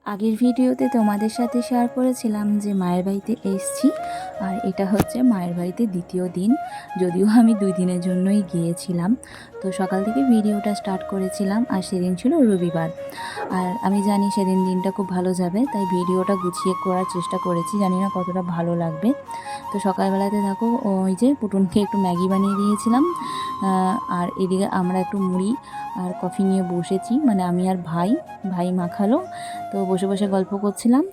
আগের ভিডিওতে তোমাদের সাথে শেয়ার করেছিলাম যে মায়ের বাড়িতে এসেছি, আর এটা হচ্ছে মায়ের বাড়িতে দ্বিতীয় দিন। যদিও আমি 2 দিনের জন্যই গিয়েছিলাম। তো সকাল থেকে ভিডিওটা স্টার্ট করেছিলাম, আর সেদিন ছিল রবিবার। আর আমি জানি সেদিন দিনটা খুব ভালো যাবে, তাই ভিডিওটা গুছিয়ে করার চেষ্টা করেছি। জানি না কতটা ভালো লাগবে। তো সকালবেলাতে দেখো ওই যে পুটুনকে একটু ম্যাগি বানিয়ে দিয়েছিলাম, আর এদিকে আমরা একটু মুড়ি আর কফি নিয়ে বসেছি, মানে আমি আর ভাই মাখালো। তো বসে বসে গল্প করছিলাম,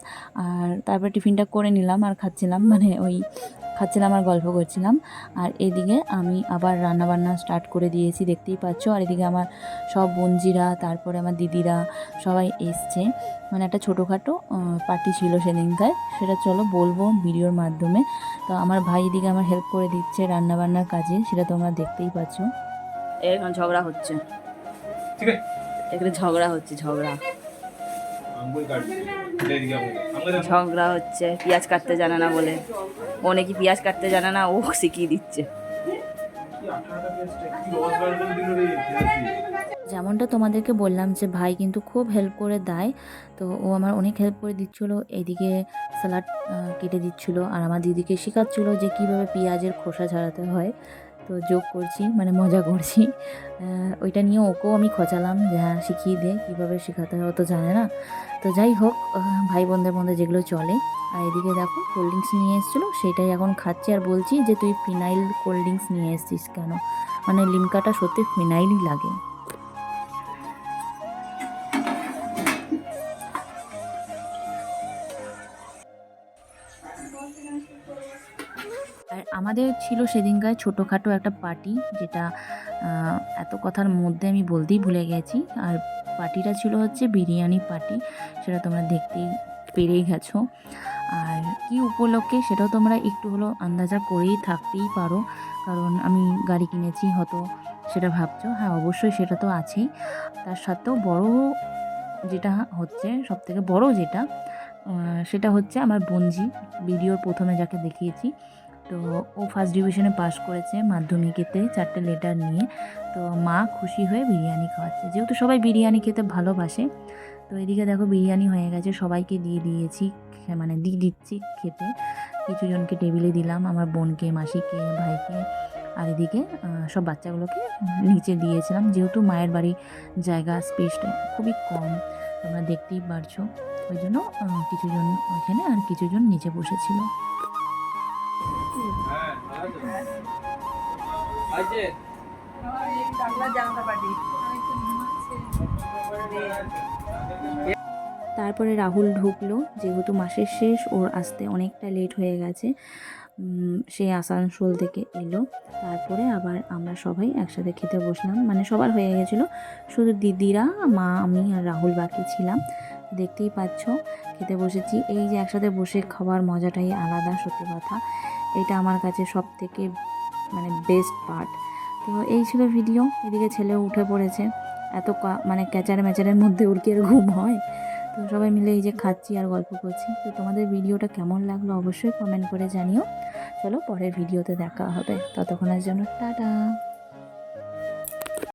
আর তারপর টিফিনটা করে নিলাম আর খাচ্ছিলাম, মানে ওই খাচ্ছিলাম আর গল্প করছিলাম। আর এদিকে আমি আবার রান্নাবান্না স্টার্ট করে দিয়েছি, দেখতেই পাচ্ছ। আর এদিকে আমার সব বোনজিরা, তারপরে আমার দিদিরা সবাই এসছে। মানে একটা ছোটোখাটো পার্টি ছিল সেদিনকার, সেটা চলো বলবো ভিডিওর মাধ্যমে। তো আমার ভাই এদিকে আমার হেল্প করে দিচ্ছে রান্নাবান্নার কাজে, সেটা তোমরা দেখতেই পাচ্ছ। এখন ঝগড়া হচ্ছে, এখানে ঝগড়া হচ্ছে, ঝগড়া হচ্ছে পেঁয়াজ কাটতে জানে না বলে। ও নাকি পেঁয়াজ কাটতে জানে না, ও শিখিয়ে দিচ্ছে। যেমনটা তোমাদেরকে বললাম যে ভাই কিন্তু খুব হেল্প করে দেয়, তো ও আমার অনেক হেল্প করে দিচ্ছিলো। এদিকে স্যালাড কেটে দিচ্ছিলো, আর আমার দিদিকে শেখাচ্ছিলো যে কীভাবে পেঁয়াজের খোসা ছাড়াতে হয়। তো যোগ করছি, মানে মজা করছি। ওইটা নিয়ে ওকেও আমি খোঁচালাম যে হ্যাঁ শিখিয়ে দে, কীভাবে শেখাতে হয়, ও তো জানে না। তো যাই হোক, ভাই বোনদের মধ্যে যেগুলো চলে। আর এদিকে দেখো কোল্ড ড্রিঙ্কস নিয়ে এসেছিলো, সেটাই এখন খাচ্ছি। আর বলছি যে তুই ফিনাইল কোল্ড ড্রিঙ্কস নিয়ে এসেছিস কেন, মানে লিমকাটা সত্যি ফিনাইলই লাগে। আর আমাদের ছিল সেদিনকার ছোটোখাটো একটা পার্টি, যেটা এত কথার মধ্যে আমি বলতেই ভুলে গেছি। আর পার্টিটা ছিল হচ্ছে বিরিয়ানি পার্টি, সেটা তোমরা দেখতেই পেরেই গেছো। আর কি উপলক্ষে সেটাও তোমরা একটু হলেও আন্দাজা করেই থাকতেই পারো, কারণ আমি গাড়ি কিনেছি হয়তো সেটা ভাবছো। হ্যাঁ অবশ্যই সেটা তো আছেই, তার সাথেও বড় যেটা হচ্ছে, সবথেকে বড় যেটা, সেটা হচ্ছে আমার বোনজি, ভিডিওর প্রথমে যাকে দেখিয়েছি। তো ও ফার্স্ট ডিভিশনে পাস করেছে মাধ্যমিকেতে 4টে লেটার নিয়ে। তো মা খুশি হয়ে বিরিয়ানি খাওয়াচ্ছে, যেহেতু সবাই বিরিয়ানি খেতে ভালোবাসে। তো এদিকে দেখো বিরিয়ানি হয়ে গেছে, সবাইকে দিয়ে দিয়েছি, মানে দিয়ে দিচ্ছি খেতে। কিছু জনকে টেবিলে দিলাম, আমার বোনকে, মাসিকে, ভাইকে। আর এদিকে সব বাচ্চাগুলোকে নিচে দিয়েছিলাম, যেহেতু মায়ের বাড়ি জায়গা স্পেসটা খুবই কম, তোমরা দেখতেই পারছো। ওই জন্য কিছুজন ওইখানে আর কিছুজন নিচে বসেছিল। তারপরে রাহুল ঢুকলো, যেহেতু মাসের শেষ, ওর আসতে অনেকটা লেট হয়ে গেছে। সে আসানসোল থেকে এলো। তারপরে আবার আমরা সবাই একসাথে খেতে বসলাম, মানে সবার হয়ে গেছিলো, শুধু দিদিরা, মা, আমি আর রাহুল বাকি ছিলাম। দেখতেই পাচ্ছ খেতে বসেছি। এই যে একসাথে বসে খাওয়ার মজাটাই আলাদা, সত্যি কথা। এটা আমার কাছে সব থেকে মানে বেস্ট পার্ট। তো এই ছিল ভিডিও। এদিকে ছেলেও উঠে পড়েছে, এত মানে ক্যাচার ম্যাচারের মধ্যে ওর কি আর ঘুম হয়। তো সবাই মিলে এই যে খাচ্ছি আর গল্প করছি। তো তোমাদের ভিডিওটা কেমন লাগলো অবশ্যই কমেন্ট করে জানিও। চলো পরের ভিডিওতে দেখা হবে, ততক্ষণের জন্য টাটা।